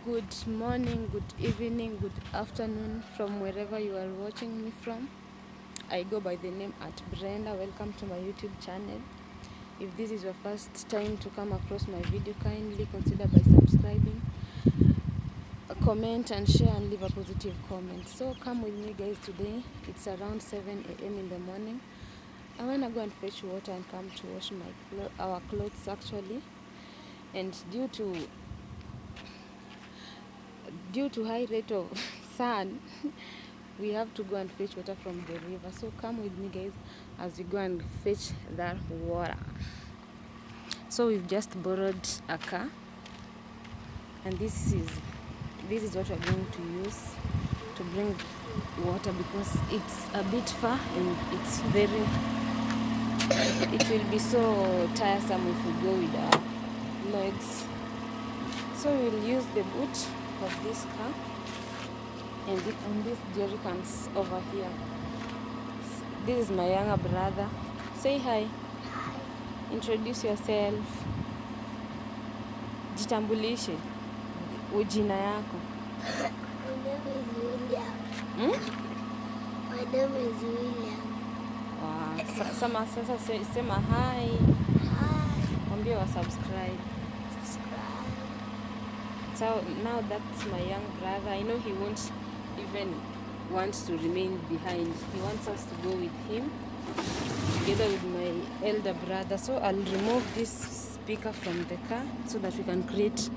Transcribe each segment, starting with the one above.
Good morning, good evening, good afternoon from wherever you are watching me from. I go by the name at Brenda. Welcome to my YouTube channel. If this is your first time to come across my video, kindly consider by subscribing, comment and share and leave a positive comment. So come with me guys today. It's around 7 a.m. in the morning. I wanna go and fetch water and come to wash our clothes actually. And due to high rate of sun, we have to go and fetch water from the river. So come with me guys as we go and fetch that water. So we've just borrowed a car, and this is what we're going to use to bring water, because it's a bit far and it's very it will be so tiresome if we go with our legs. So we'll use the boot of this car and these jerry cans over here. This is my younger brother. Say hi. Introduce yourself. Jitambulishe. Ujina yako. My name is William. My name is William. Wow. Sema hi. Hi. Mwambie wa subscribe. Subscribe. So now that's my young brother. I know he won't even want to remain behind. He wants us to go with him together with my elder brother. So I'll remove this speaker from the car so that we can create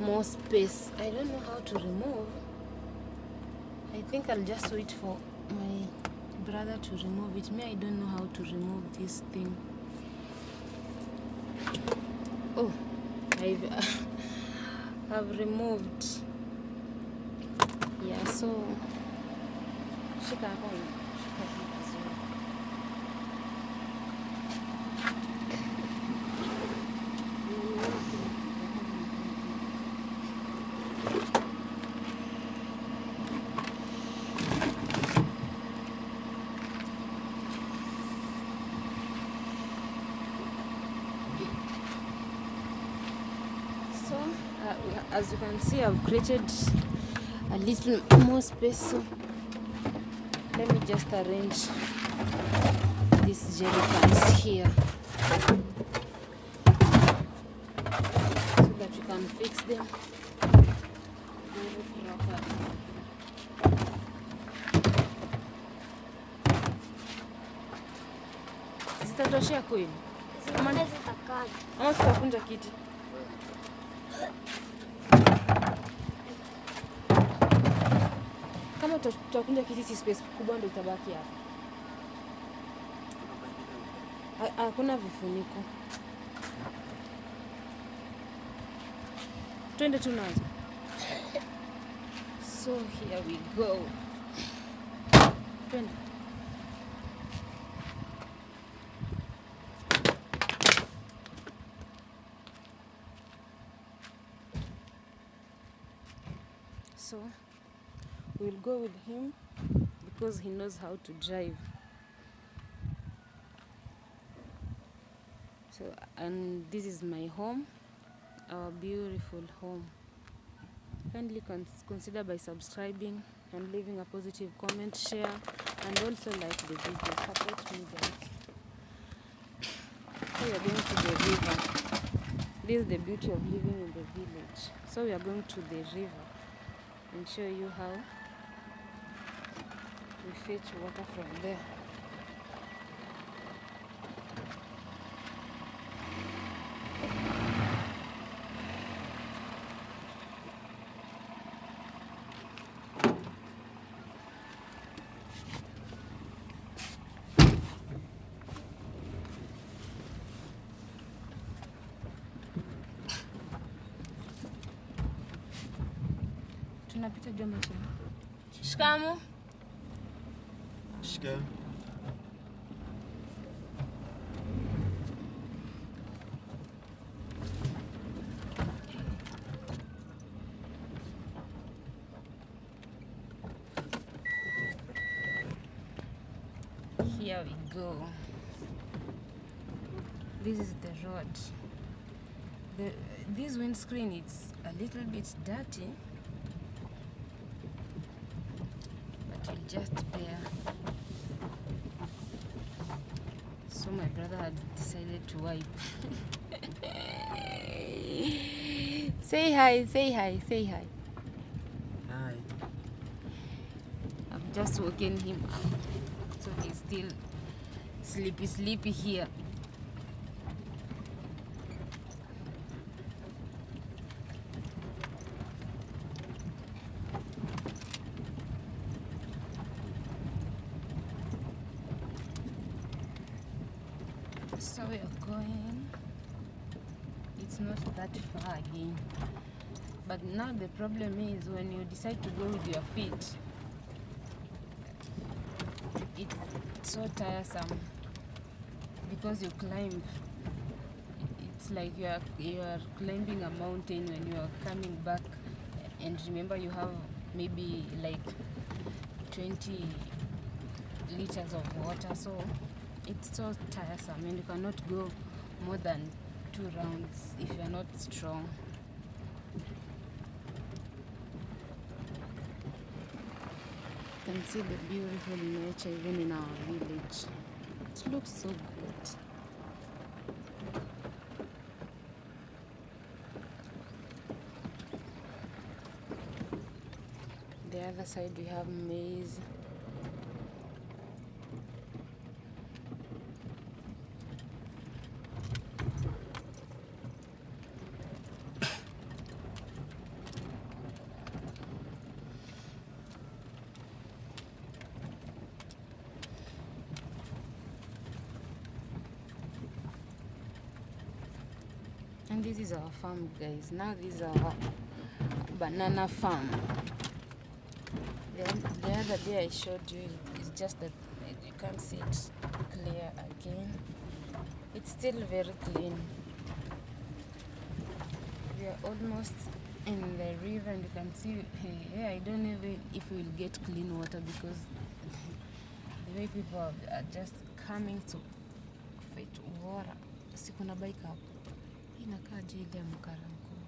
more space. I don't know how to remove. I think I'll just wait for my brother to remove it. Me, I don't know how to remove this thing. Oh, I've removed. Yeah, so shika hapo. So as you can see, I've created a little more space. So let me just arrange these jelly cans here so that you can fix them very properly. Zitatoshea kweli? Zingine zitakata. Ama tutakunja kiti? Kama tutakunja kiti, si space kubwa ndio itabaki hapa. Hakuna vifuniko. Twende tu nazo. So here we go. Twende. So we'll go with him because he knows how to drive. So, and this is my home, our beautiful home. Kindly consider by subscribing and leaving a positive comment, share, and also like the video. Support me guys. So we are going to the river. This is the beauty of living in the village. So we are going to the river and show you how we fetch water from there. Tunapita jomba chini. Shikamoo. Shika. Here we go. This is the road. this windscreen, it's a little bit dirty, but you'll just bear. So my brother had decided to wipe. Say hi, say hi, say hi. Hi. I've just woken him up, so he's still sleepy here. So we are going. It's not that far again. But now the problem is when you decide to go with your feet, it's so tiresome because you climb. It's like you are climbing a mountain when you are coming back, and remember you have maybe like 20 liters of water, so it's so tiresome, and you cannot go more than 2 rounds if you are not strong. You can see the beautiful nature even in our village. It looks so good. The other side we have maize. And this is our farm, guys. Now this is our banana farm. The other day I showed you, it's just that you can't see it clear again. It's still very clean. We are almost in the river, and you can see here, I don't know if we'll get clean water because the way people are just coming to fetch water. Sikuna bike up. Inakaa je ile mkara mkuu.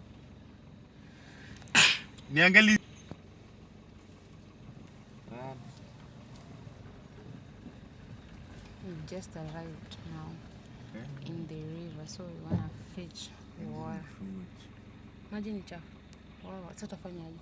Niangalie. We just arrived now in the river, so we wanna fetch water. Maji ni chafu. Wow, sasa tafanyaje?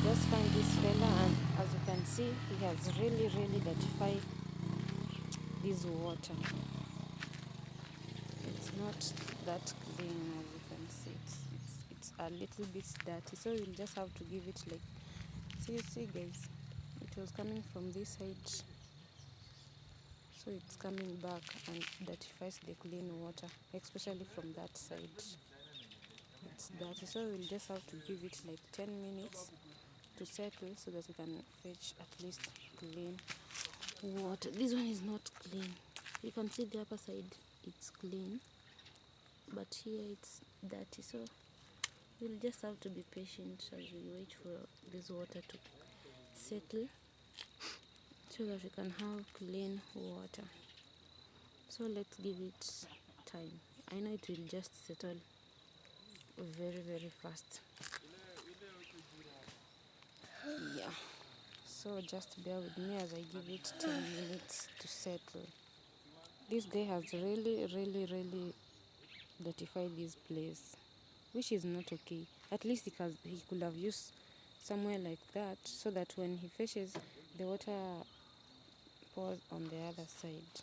Just find this fella, and as you can see, he has really dirtified this water. It's not that clean, as you can see. It's a little bit dirty, so you'll just have to give it like, see guys, it was coming from this side, so it's coming back and dirtifies the clean water, especially from that side. It's dirty, so we'll just have to give it like 10 minutes to settle so that we can fetch at least clean water. This one is not clean. You can see the upper side, it's clean, but here it's dirty, so we'll just have to be patient as we wait for this water to settle so that we can have clean water. So let's give it time. I know it will just settle very fast. Yeah, so just bear with me as I give it 10 minutes to settle. This guy has really dirtified this place, which is not okay. At least he could have used somewhere like that so that when he fishes, the water pours on the other side.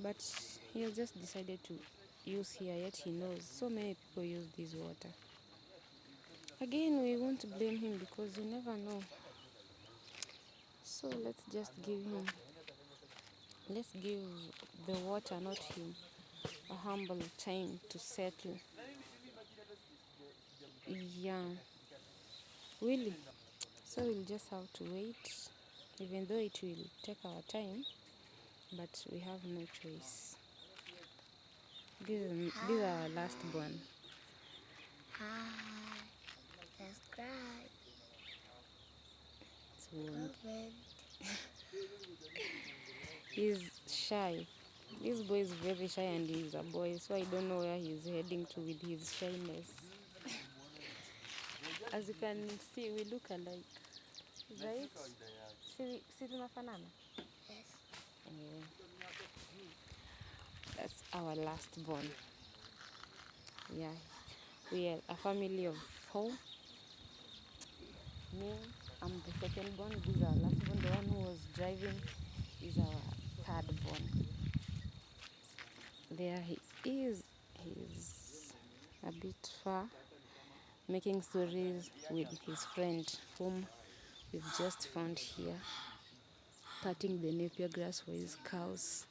but he has just decided to use here, yet he knows so many people use this water. Again, we won't blame him because you never know. So let's give the water, not him, a humble time to settle. Yeah, really. So we'll just have to wait, even though it will take our time, but we have no choice. This is our last born. Hi. Subscribe. So Comment. he's shy. This boy is very shy and he's a boy, so I don't know where he's heading to with his shyness. As you can see, we look alike, right? Si tunafanana? Yes. Yeah. That's our last born. Yeah, we are a family of 4. Me, I'm the second born. This is our last born. The one who was driving is our third born. There he is. He's a bit far, making stories with his friend, whom we've just found here, cutting the napier grass for his cows.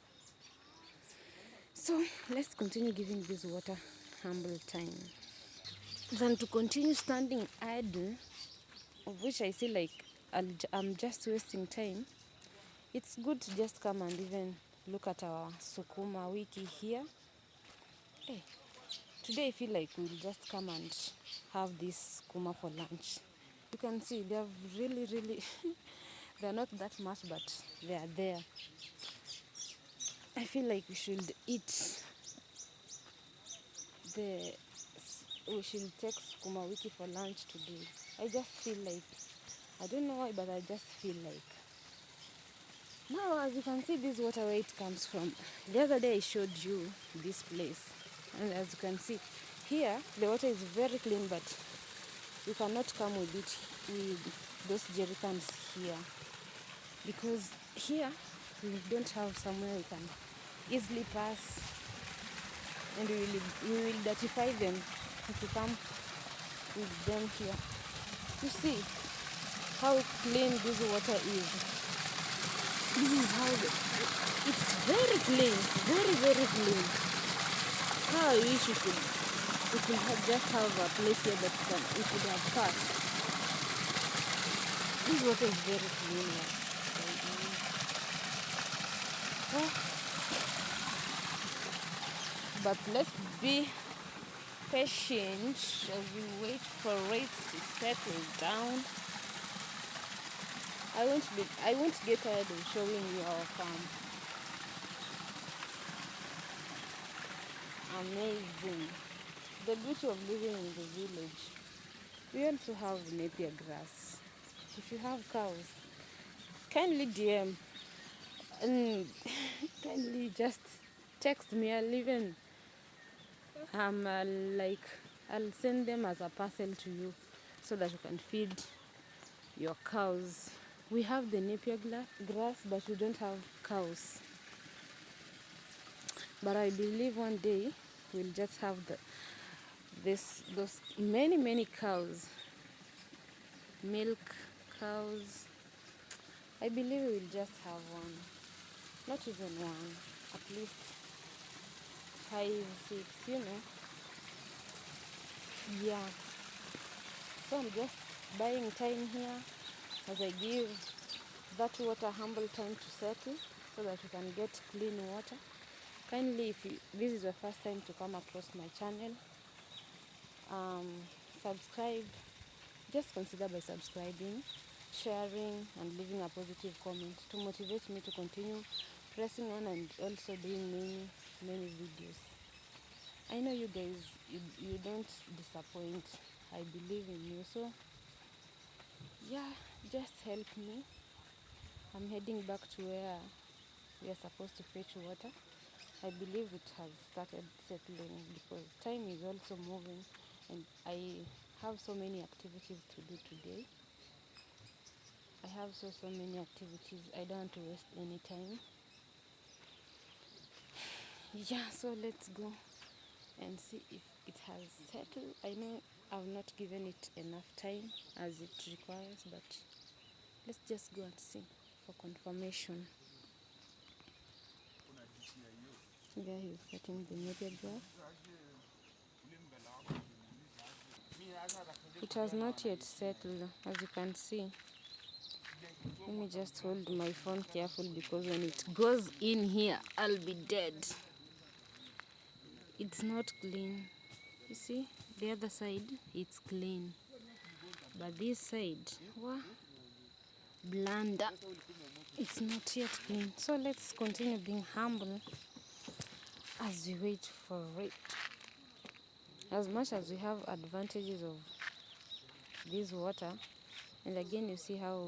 So let's continue giving this water humble time than to continue standing idle, of which I feel like I'm just wasting time. It's good to just come and even look at our Sukuma wiki here. Hey, today I feel like we'll just come and have this Sukuma for lunch. You can see they have really, they're not that much, but they are there. I feel like we should we should take Sukuma wiki for lunch today. I just feel like, I don't know why, but I just feel like. Now, as you can see, this water where it comes from. The other day I showed you this place, and as you can see, here the water is very clean, but you cannot come with it with those jerry cans here, because here we don't have somewhere we can easily pass, and we will dirtify them if you come with them here. You see how clean this water is. This is how it's very clean, very clean. How I wish we could just have a place here that we could have passed. This water is very clean. Oh. But let's be patient as we wait for it to settle down. I won't get tired of showing you our farm. Amazing. The beauty of living in the village. We also have napier grass. If you have cows, kindly DM and kindly just text me. I'll send them as a parcel to you so that you can feed your cows. We have the napier grass, but we don't have cows. But I believe one day we'll just have those many cows, milk cows. I believe we'll just have one, not even one, at least 5, 6, Yeah. So I'm just buying time here as I give that water humble time to settle so that you can get clean water. Kindly, if this is your first time to come across my channel, subscribe. Just consider by subscribing, sharing, and leaving a positive comment to motivate me to continue pressing on and also doing many videos. I know you guys, you don't disappoint. I believe in you. So yeah, just help me. I'm heading back to where we are supposed to fetch water. I believe it has started settling because time is also moving, and I have so many activities to do today. I have so many activities. I don't want to waste any time. yeah, so let's go and see if it has settled. I know I've not given it enough time as it requires, but let's just go and see for confirmation. There he's cutting the media grass. It has not yet settled, as you can see. Let me just hold my phone careful because when it goes in here, I'll be dead. It's not clean. You see, the other side, it's clean. But this side, wow, blunder. It's not yet clean. So let's continue being humble as we wait for it. As much as we have advantages of this water, and again you see how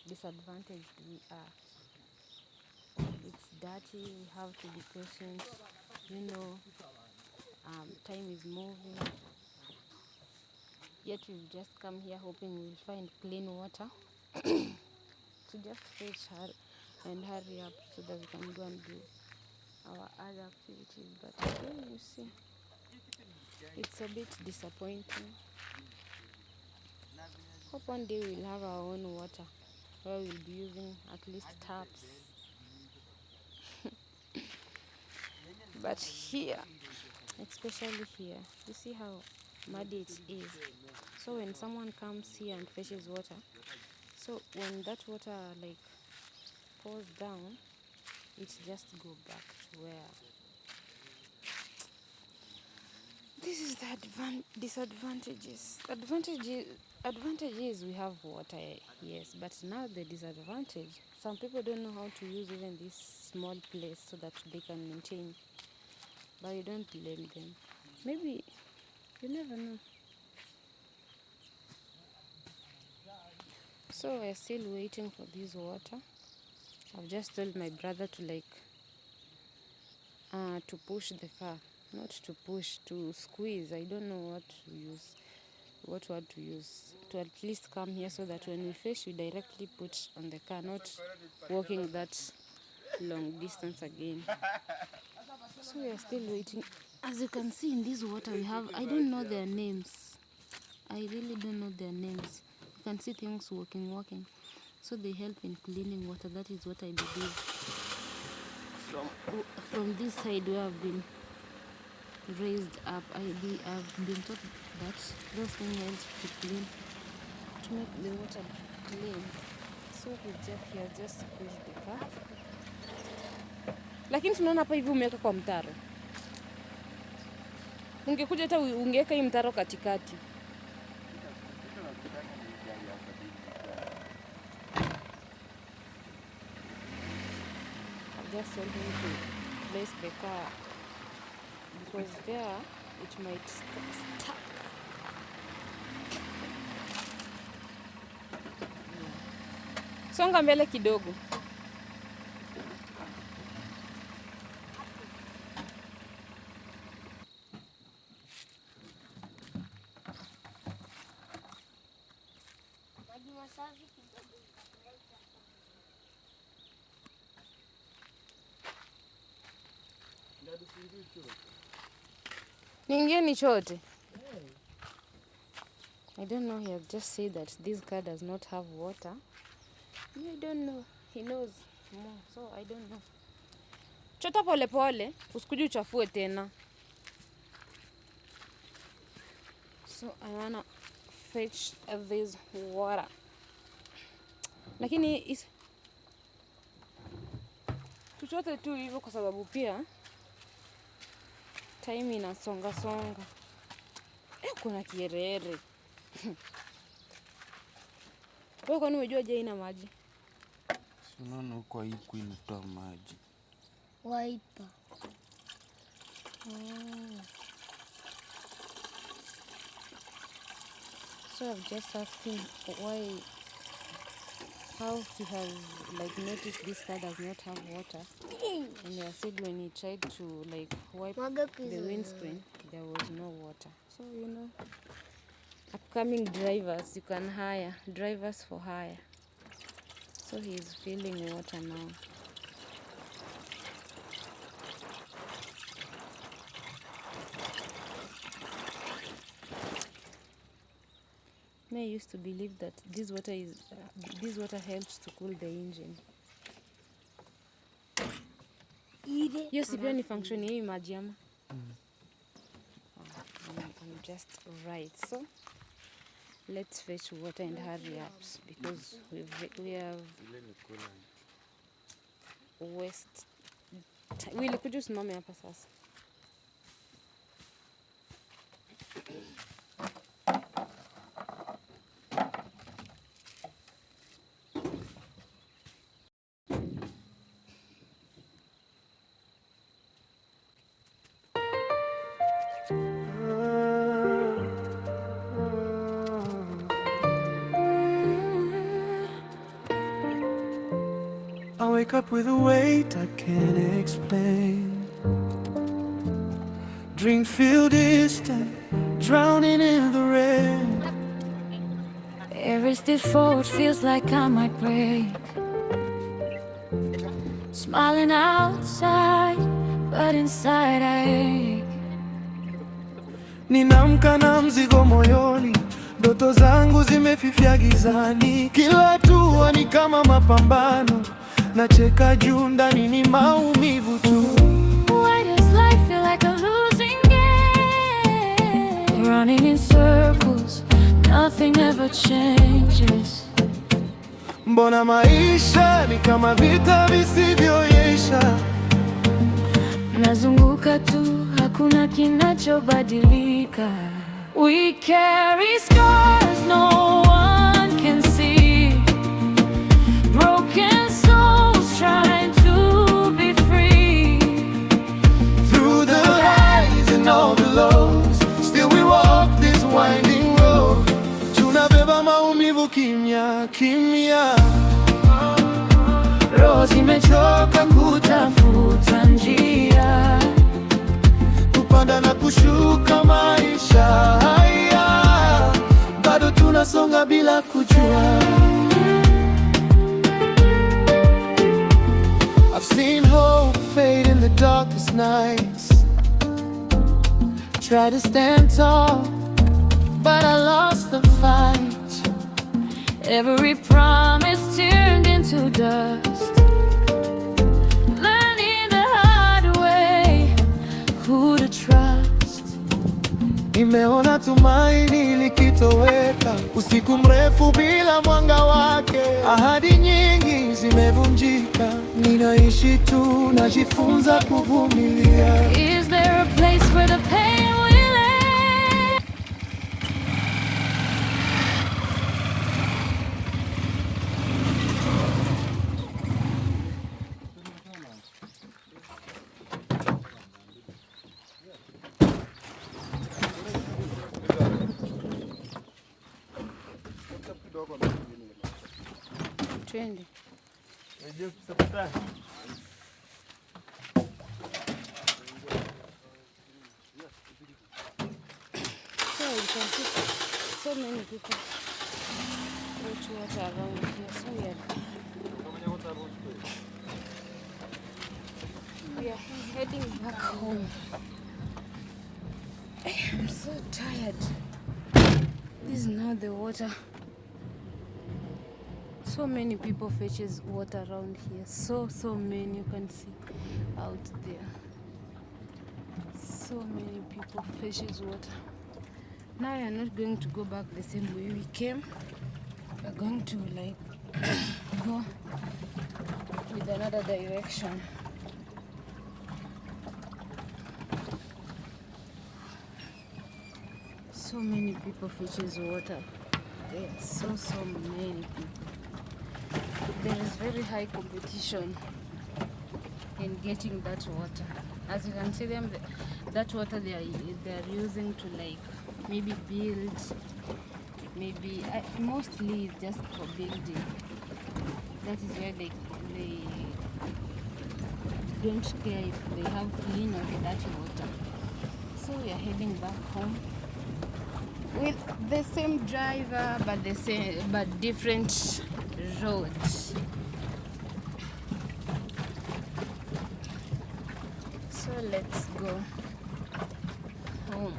disadvantaged we are. It's dirty, we have to be patient, time is moving, yet we've just come here hoping we'll find clean water to just fetch her and hurry up so that we can go and do our other activities. But again, you see, it's a bit disappointing. Hope one day we'll have our own water where we'll be using at least taps. But here, especially here, you see how muddy it is. So when someone comes here and fetches water, so when that water like pours down, it just go back to where. This is the disadvantages. Advantages we have water, yes, but now the disadvantage. Some people don't know how to use even this small place so that they can maintain. But you don't blame them. Maybe, you never know. So we're still waiting for this water. I've just told my brother to to push the car. Not to push, to squeeze. I don't know what to use. What word to use. To at least come here so that when we fish, we directly put on the car, not walking that long distance again. So we are still waiting. As you can see in this water we have, I don't know their names. I really don't know their names. You can see things walking. So they help in cleaning water. That is what I believe. From this side where I've been raised up, I've been taught that those things help to clean, to make the water clean. So he has just pushed the car. Lakini tunaona hapa hivi umeweka kwa mtaro. Ungekuja hata ungeweka hii mtaro katikati. I've just told him to place the car because there it might stuck. Songa mbele kidogo. Maji masafi kidogo. Niingie nichote. I don't know, he has just said that this car does not have water. I don't know. He knows more, so I don't know. Chota pole pole, usikuje uchafue tena. So I wanna fetch this water. Lakini tuchote tu hivyo kwa sababu pia time inasonga. Kuna kierere. Wewe kwani unajua je ina maji? Unaona huko haiku inatoa maji. Wiper. So I've just asked him how he has noticed this car does not have water. And he said when he tried to wipe the windscreen, there was no water. So upcoming drivers, you can hire drivers for hire. So he is filling water now. Me, I used to believe that this water helps to cool the engine. Hiyo si pia ni function ya hii maji ama? I'm just right. So let's fetch water and hurry up because we have waste. Wili, kuja usimame hapa sasa. I wake up with a weight I can't explain. Dreams feel distant, drowning in the rain. Every step forward feels like I might break. Smiling outside, but inside I ache. Ninamka na mzigo moyoni, ndoto zangu zimefifia gizani. Kila hatua ni kama mapambano, nacheka juu ndani ni maumivu tu. Why does life feel like a losing game? Running in circles, nothing ever changes. Mbona maisha ni kama vita visivyoisha? Nazunguka tu, hakuna kinachobadilika. We carry scars no one can see. Broken souls trying to be free. Through the highs and all the lows, still we walk this winding road. Tunabeba maumivu kimya kimya. Roho zimechoka kutafuta njia, kupanda na kushuka maisha haya, bado tunasonga bila kujua. I've seen hope fade in the darkest nights. Try to stand tall, but I lost the fight. Every promise turned into dust. Learning the hard way who to trust. Nimeona tumaini likitoweka, usiku mrefu bila mwanga wake. Ahadi nyingi zimevunjika, ninaishi tu, najifunza kuvumilia. Is there a place where the pain will end? Twende. So you can see so many people fetch water around here. So we are heading back home. I'm so tired. This is not the water. So many people fetches water around here. So many, you can see out there. So many people fetches water. Now we are not going to go back the same way we came. We are going to like go with another direction. So many people fetches water. There are so many people. There is very high competition in getting that water. As you can see them, that water they are using to like maybe build, maybe mostly it's just for building. That is why they don't care if they have clean or dirty water. So we are heading back home with the same driver but different roads. So let's go home.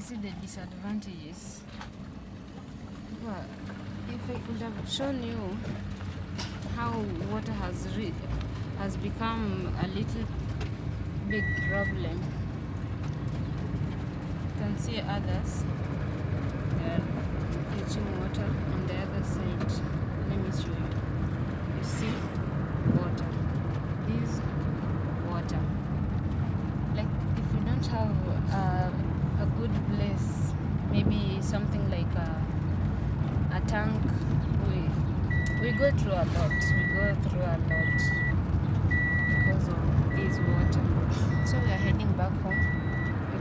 see the disadvantages. Well, if I could have shown you how water has become a little big problem. You can see others, they are fetching water on the other side. Let me show you. You see water. This water. Like if you don't have a good place, maybe something like a tank, we go through a lot. Because of this water. So we are heading back home.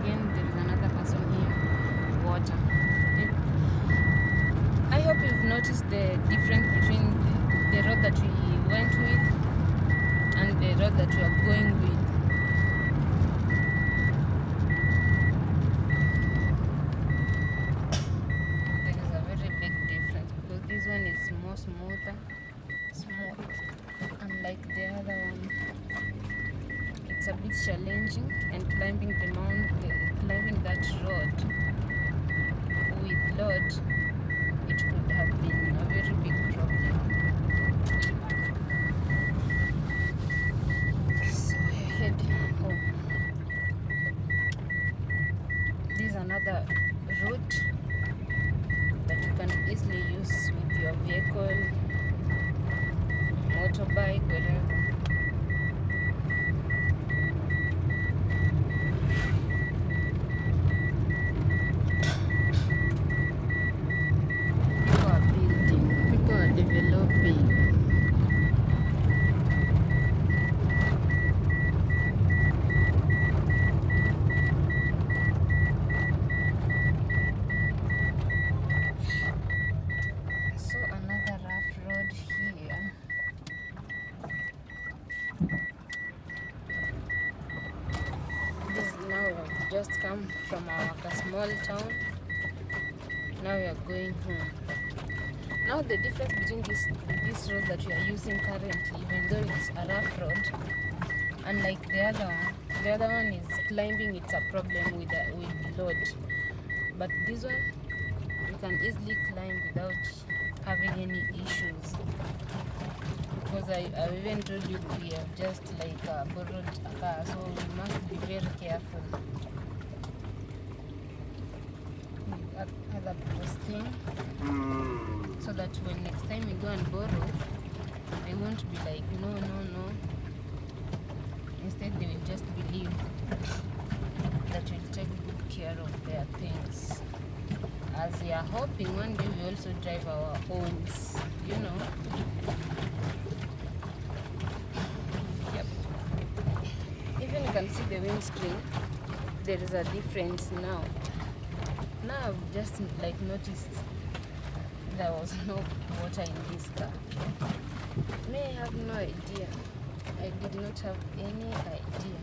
Again, there is another person here. Water. I hope you've noticed the difference between the road that we went with and the road that we are going with. There is a very big difference because this one is more smooth, unlike the other one. It's a bit challenging, and climbing that road with load, it could have been a very big problem. So we're heading home. This is another route that you can easily use with your vehicle, motorbike, wherever. People are developing. So another rough road here. This now we've just come from our small town. Now we are going home. Now the difference between this road that we are using currently, even though it's a rough road, unlike the other one is climbing, it's a problem with load. But this one, you can easily climb without having any issues. Because I even told you we have just borrowed a car, so we must be very careful. Other people's thing, so that when next time we go and borrow, I won't be like no. Instead, they will just believe that we'll take good care of their things. As we are hoping one day we also drive our owns, Yep. Even you can see the windscreen. There is a difference now. Now I've just noticed there was no water in this car. May I have no idea. I did not have any idea.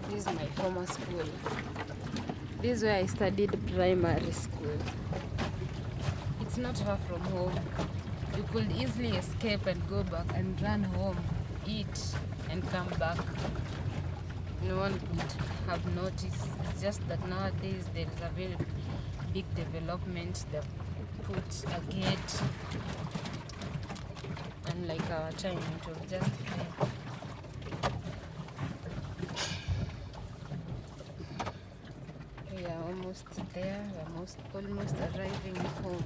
This is my former school. This is where I studied primary school. It's not far from home. You could easily escape and go back and run home, eat, and come back. No one would have noticed. It's just that nowadays there is a very big development. They put a gate, and like our time, it was just free. almost there. We're almost arriving home.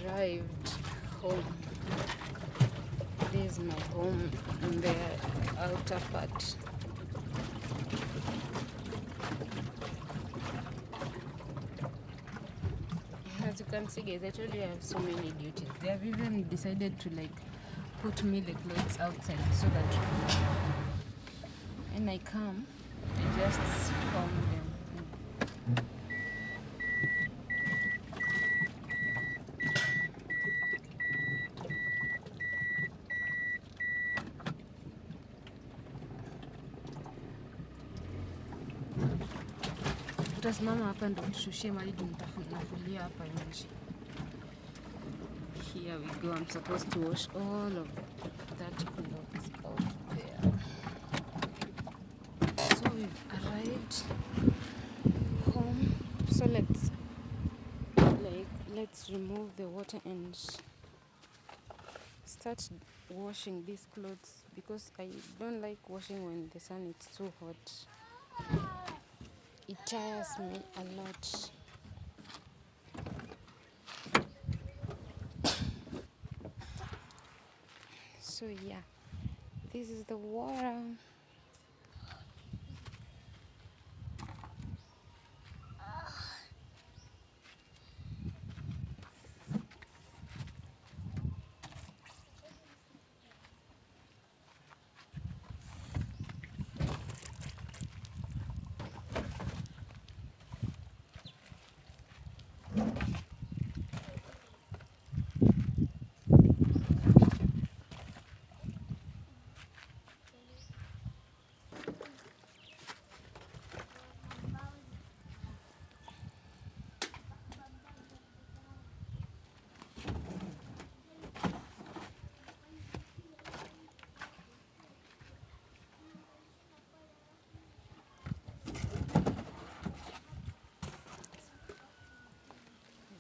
Arrived home. This is my home in the outer part. As you can see, guys, I told you I have so many duties. They have even decided to like put me the clothes outside so that when I come, I just found them. Tutasimama hapa ndo tushushie maji juu nafulia hapa nje. Here we go. I'm supposed to wash all of that clothes out there. So we've arrived home. So let's remove the water and start washing these clothes because I don't like washing when the sun is too hot. It tires me a lot. So yeah, this is the water.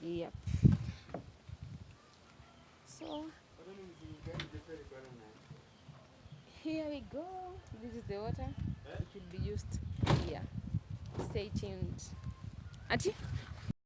Yep. So here we go. This is the water. It will be used here. Stay tuned. Ati?